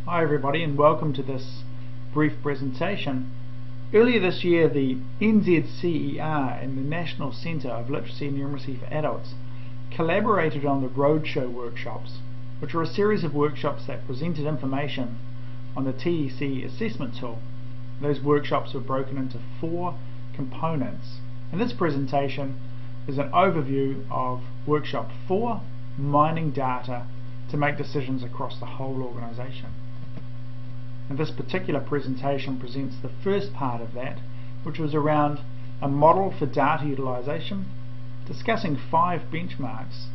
Hi everybody, and welcome to this brief presentation. Earlier this year, the NZCER and the National Centre of Literacy and Numeracy for Adults collaborated on the Roadshow workshops, which are a series of workshops that presented information on the TEC assessment tool. Those workshops were broken into 4 components, and this presentation is an overview of Workshop 4, Mining Data to Make Decisions Across the Whole Organisation. And this particular presentation presents the first part of that, which was around a model for data utilisation, discussing 5 benchmarks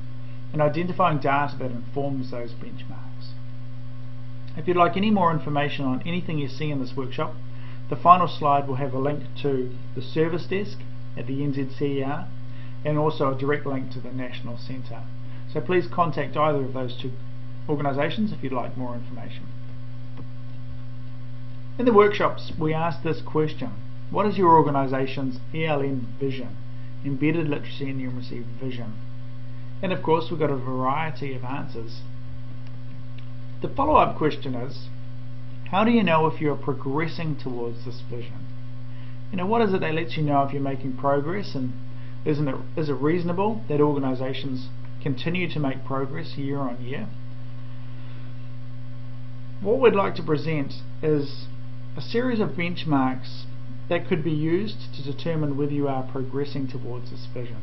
and identifying data that informs those benchmarks. If you'd like any more information on anything you see in this workshop, the final slide will have a link to the service desk at the NZCER and also a direct link to the National Centre. So please contact either of those 2 organisations if you'd like more information. In the workshops, we asked this question: what is your organisation's ELN vision, embedded literacy and numeracy vision? And of course, we got a variety of answers. The follow-up question is, how do you know if you're progressing towards this vision? What is it that lets you know if you're making progress, and is it reasonable that organisations continue to make progress year on year? What we'd like to present is a series of benchmarks that could be used to determine whether you are progressing towards this vision.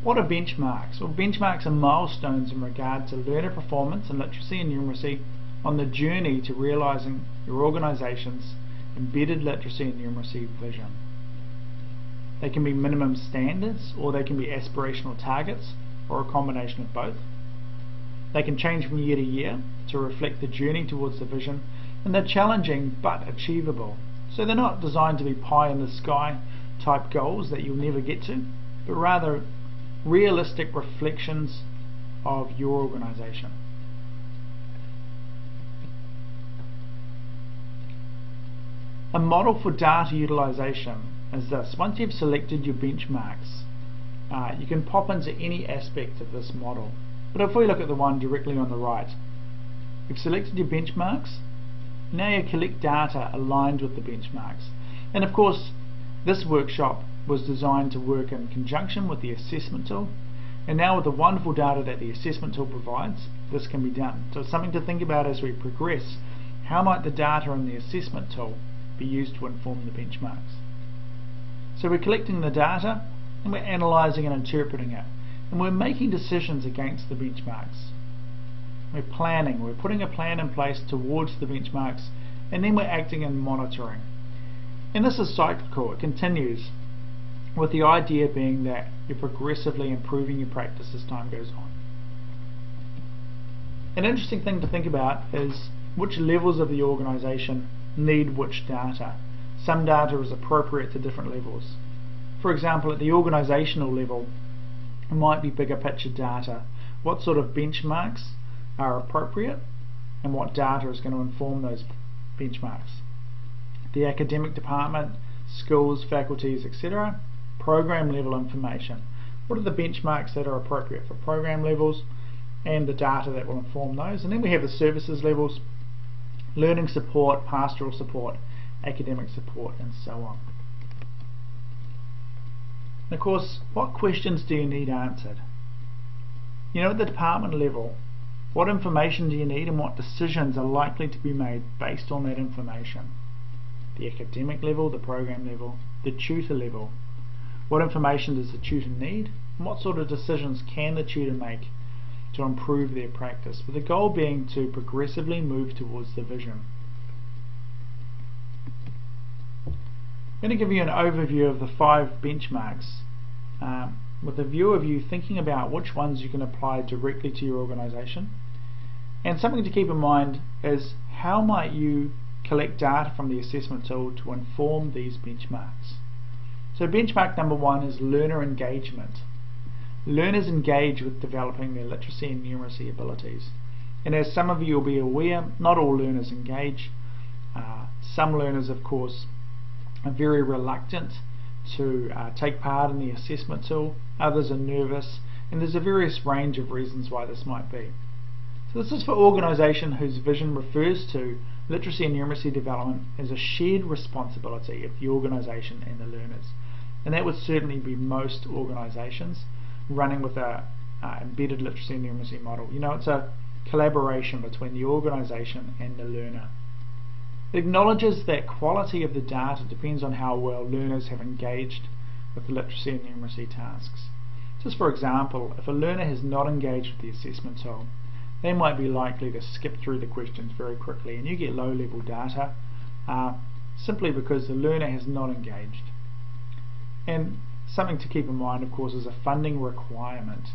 What are benchmarks? Well, benchmarks are milestones in regard to learner performance in literacy and numeracy on the journey to realising your organisation's embedded literacy and numeracy vision. They can be minimum standards, or they can be aspirational targets, or a combination of both. They can change from year to year to reflect the journey towards the vision, and they're challenging but achievable. So they're not designed to be pie in the sky type goals that you'll never get to, but rather realistic reflections of your organisation. A model for data utilisation is this. Once you've selected your benchmarks, you can pop into any aspect of this model. But if we look at the one directly on the right, you've selected your benchmarks. Now you collect data aligned with the benchmarks. And of course, this workshop was designed to work in conjunction with the assessment tool. And now with the wonderful data that the assessment tool provides, this can be done. So it's something to think about as we progress. How might the data in the assessment tool be used to inform the benchmarks? So we're collecting the data, and we're analysing and interpreting it. And we're making decisions against the benchmarks. We're planning, we're putting a plan in place towards the benchmarks, and then we're acting and monitoring. And this is cyclical. It continues, with the idea being that you're progressively improving your practice as time goes on. An interesting thing to think about is which levels of the organisation need which data. Some data is appropriate to different levels. For example, at the organisational level, it might be bigger picture data. What sort of benchmarks are appropriate, and what data is going to inform those benchmarks? The academic department, schools, faculties, etc. Program level information. What are the benchmarks that are appropriate for program levels, and the data that will inform those? And then we have the services levels: learning support, pastoral support, academic support, and so on. And of course, what questions do you need answered? At the department level, what information do you need, and what decisions are likely to be made based on that information? The academic level, the program level, the tutor level. What information does the tutor need, and what sort of decisions can the tutor make to improve their practice, with the goal being to progressively move towards the vision? I'm going to give you an overview of the 5 benchmarks, with a view of you thinking about which ones you can apply directly to your organisation. And something to keep in mind is, how might you collect data from the assessment tool to inform these benchmarks? So benchmark number 1 is learner engagement. Learners engage with developing their literacy and numeracy abilities. And as some of you will be aware, not all learners engage. Some learners, of course, are very reluctant to take part in the assessment tool. Others are nervous, and there's a various range of reasons why this might be. So this is for organisation whose vision refers to literacy and numeracy development as a shared responsibility of the organisation and the learners. And that would certainly be most organisations running with a embedded literacy and numeracy model. You know, it's a collaboration between the organisation and the learner. It acknowledges that quality of the data depends on how well learners have engaged with the literacy and numeracy tasks. Just for example, if a learner has not engaged with the assessment tool, they might be likely to skip through the questions very quickly, and you get low-level data simply because the learner has not engaged. And something to keep in mind, of course, is a funding requirement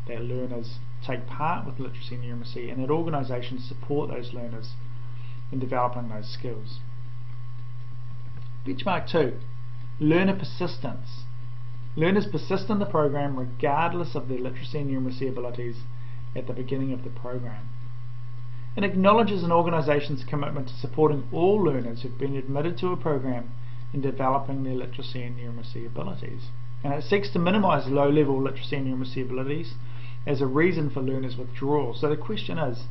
that learners take part with literacy and numeracy, and that organisations support those learners in developing those skills. Benchmark 2, learner persistence. Learners persist in the program regardless of their literacy and numeracy abilities at the beginning of the program. It acknowledges an organisation's commitment to supporting all learners who've been admitted to a program in developing their literacy and numeracy abilities. And it seeks to minimise low-level literacy and numeracy abilities as a reason for learners' withdrawal. So the question is,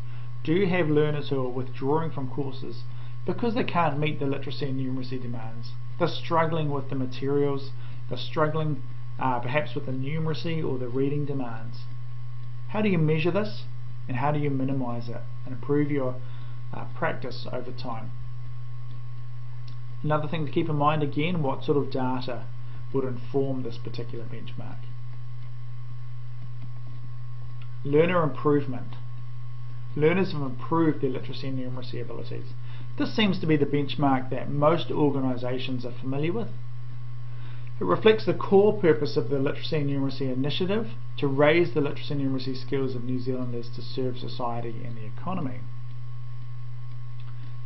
do you have learners who are withdrawing from courses because they can't meet the literacy and numeracy demands? They're struggling with the materials, they're struggling perhaps with the numeracy or the reading demands. How do you measure this, and how do you minimise it and improve your practice over time? Another thing to keep in mind, again, what sort of data would inform this particular benchmark. Learner improvement. Learners have improved their literacy and numeracy abilities. This seems to be the benchmark that most organisations are familiar with. It reflects the core purpose of the Literacy and Numeracy Initiative to raise the literacy and numeracy skills of New Zealanders to serve society and the economy.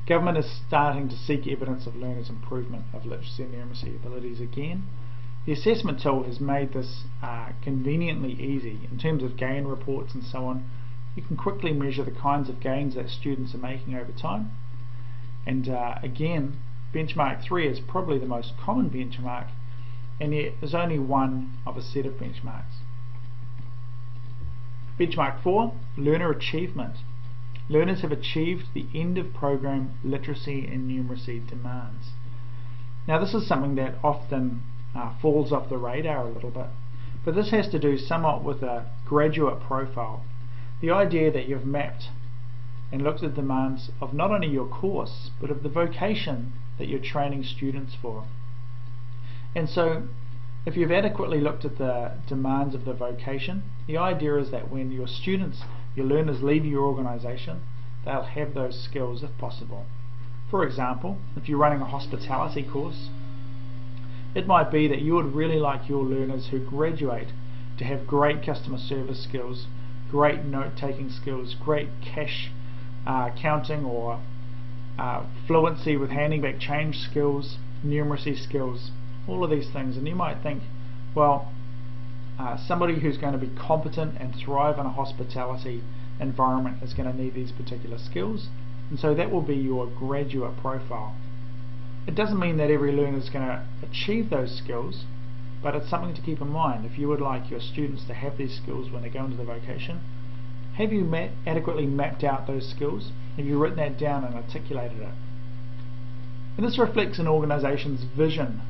The government is starting to seek evidence of learners' improvement of literacy and numeracy abilities again. The assessment tool has made this conveniently easy in terms of gain reports and so on. You can quickly measure the kinds of gains that students are making over time. And again, benchmark 3 is probably the most common benchmark, and yet there's only one of a set of benchmarks. Benchmark 4, learner achievement. Learners have achieved the end of program literacy and numeracy demands. Now this is something that often falls off the radar a little bit, but this has to do somewhat with a graduate profile. The idea that you've mapped and looked at demands of not only your course but of the vocation that you're training students for. And so if you've adequately looked at the demands of the vocation, the idea is that when your students, your learners leave your organisation, they'll have those skills if possible. For example, if you're running a hospitality course, it might be that you would really like your learners who graduate to have great customer service skills, great note-taking skills, great cash counting or fluency with handing back change skills, numeracy skills, all of these things. And you might think, well, somebody who's going to be competent and thrive in a hospitality environment is going to need these particular skills, and so that will be your graduate profile. It doesn't mean that every learner is going to achieve those skills, but it's something to keep in mind. If you would like your students to have these skills when they go into the vocation, have you adequately mapped out those skills? Have you written that down and articulated it? And this reflects an organisation's vision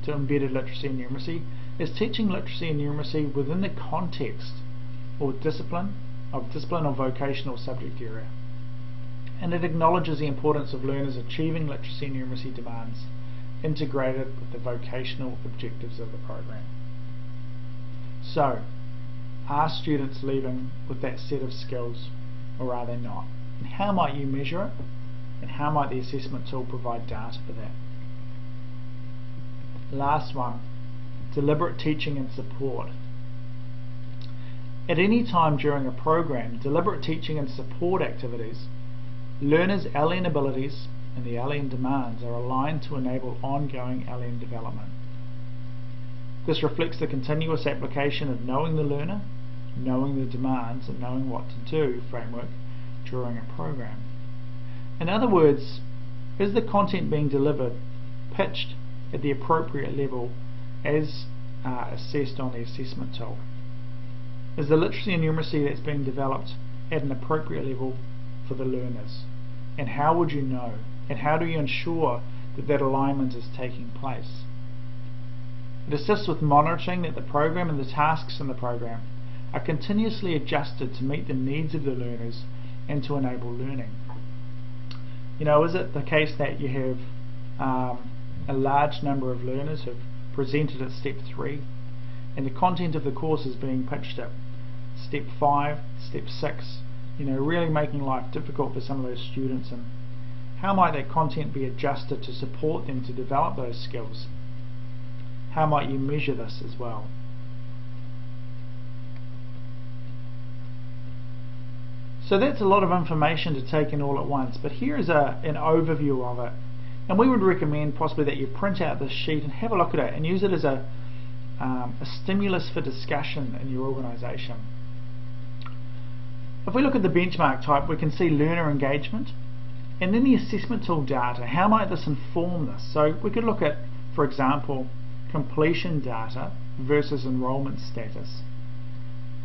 to embedded literacy and numeracy is teaching literacy and numeracy within the context or discipline or vocational subject area. And it acknowledges the importance of learners achieving literacy and numeracy demands integrated with the vocational objectives of the program. So, are students leaving with that set of skills, or are they not? And how might you measure it? And how might the assessment tool provide data for that? Last one, deliberate teaching and support. At any time during a program, deliberate teaching and support activities, learners' LN abilities and the LN demands are aligned to enable ongoing LN development. This reflects the continuous application of knowing the learner, knowing the demands, and knowing what to do framework during a program. In other words, is the content being delivered pitched at the appropriate level as assessed on the assessment tool? Is the literacy and numeracy that's being developed at an appropriate level for the learners? And how would you know? And how do you ensure that that alignment is taking place? It assists with monitoring that the program and the tasks in the program are continuously adjusted to meet the needs of the learners and to enable learning. You know, is it the case that you have a large number of learners who have presented at step 3 and the content of the course is being pitched at step 5, step 6, you know, really making life difficult for some of those students, and how might that content be adjusted to support them to develop those skills? How might you measure this as well? So that's a lot of information to take in all at once, but here is an overview of it. And we would recommend possibly that you print out this sheet and have a look at it and use it as a stimulus for discussion in your organisation. If we look at the benchmark type, we can see learner engagement, and then the assessment tool data. How might this inform this? So we could look at, for example, completion data versus enrolment status.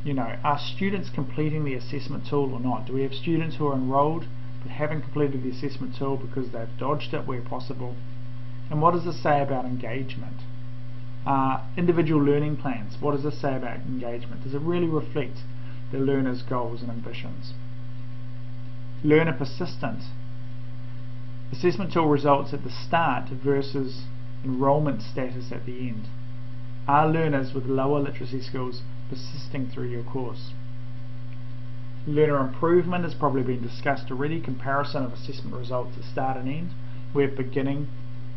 You know, are students completing the assessment tool or not? Do we have students who are enrolled but haven't completed the assessment tool because they've dodged it where possible? And what does this say about engagement? Individual learning plans, what does this say about engagement? Does it really reflect the learner's goals and ambitions? Learner persistence, assessment tool results at the start versus enrolment status at the end. Are learners with lower literacy skills persisting through your course? Learner improvement has probably been discussed already. Comparison of assessment results at start and end. We have beginning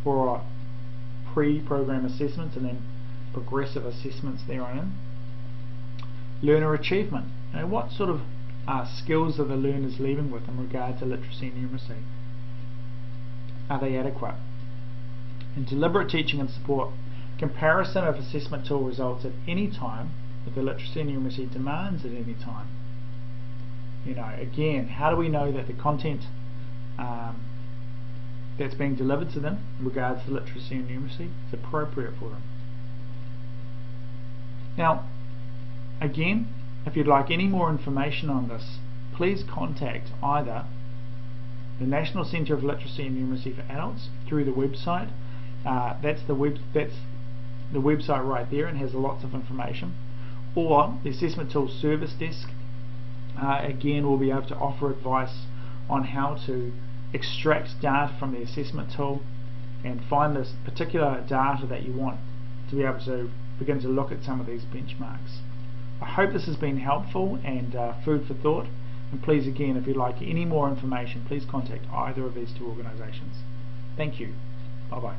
or pre-program assessments and then progressive assessments thereon. Learner achievement. Now, what sort of skills are the learners leaving with in regard to literacy and numeracy? Are they adequate? And deliberate teaching and support. Comparison of assessment tool results at any time with the literacy and numeracy demands at any time. You know, again, how do we know that the content that's being delivered to them in regards to literacy and numeracy is appropriate for them? Now, again, if you'd like any more information on this, please contact either the National Centre of Literacy and Numeracy for Adults through the website. That's the website right there and has lots of information, or the Assessment Tool Service Desk. Again, we'll be able to offer advice on how to extract data from the assessment tool and find this particular data that you want to be able to begin to look at some of these benchmarks. I hope this has been helpful and food for thought, and please again, if you'd like any more information, please contact either of these two organisations. Thank you. Bye bye.